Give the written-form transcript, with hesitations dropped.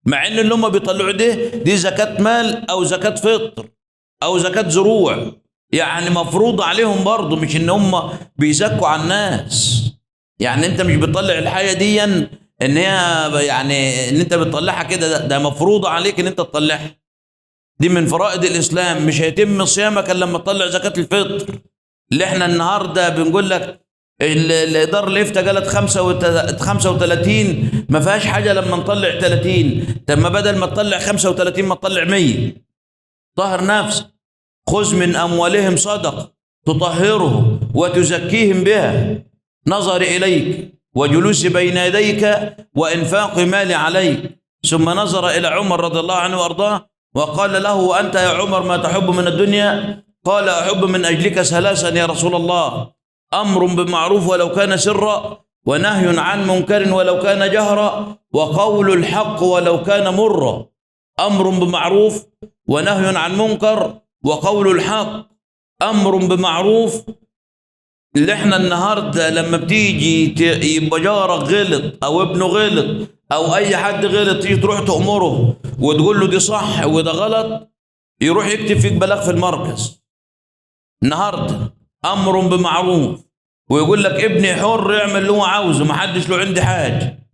مع ان اللي هم بيطلعوا دي زكاة مال او زكاة فطر او زكاة زروع، يعني مفروض عليهم برضه، مش ان هم بيزكوا على الناس. يعني انت مش بتطلع الحاجه دي ان هي يعني ان انت بتطلعها كده، ده مفروض عليك ان انت تطلعها. دي من فرائض الاسلام. مش هيتم صيامك الا لما تطلع زكاه الفطر، اللي احنا النهارده بنقول لك الاداره الافتاء قالت 35 ما فيهاش حاجه لما نطلع 30. طب ما بدل ما تطلع 35 ما تطلع 100. طهر نفسك. خذ من اموالهم صدقه تطهرهم وتزكيهم بها، نظر اليك وجلوس بين يديك وانفاق مال عليك. ثم نظر الى عمر رضي الله عنه وارضاه وقال له: وانت يا عمر ما تحب من الدنيا؟ قال: احب من اجلك ثلاثا يا رسول الله: امر بمعروف ولو كان سرا، ونهي عن منكر ولو كان جهرا، وقول الحق ولو كان مرا. امر بمعروف ونهي عن منكر وقول الحق. امر بمعروف اللي احنا النهارده لما بتيجي يبقى جارك غلط او ابنه غلط او اي حد غلط، تيجي تروح تأمره وتقول له دي صح وده غلط، يروح يكتب فيك بلاغ في المركز. النهارده امر بمعروف ويقول لك ابني حر يعمل اللي هو عاوزه، ما حدش له عندي حاجه.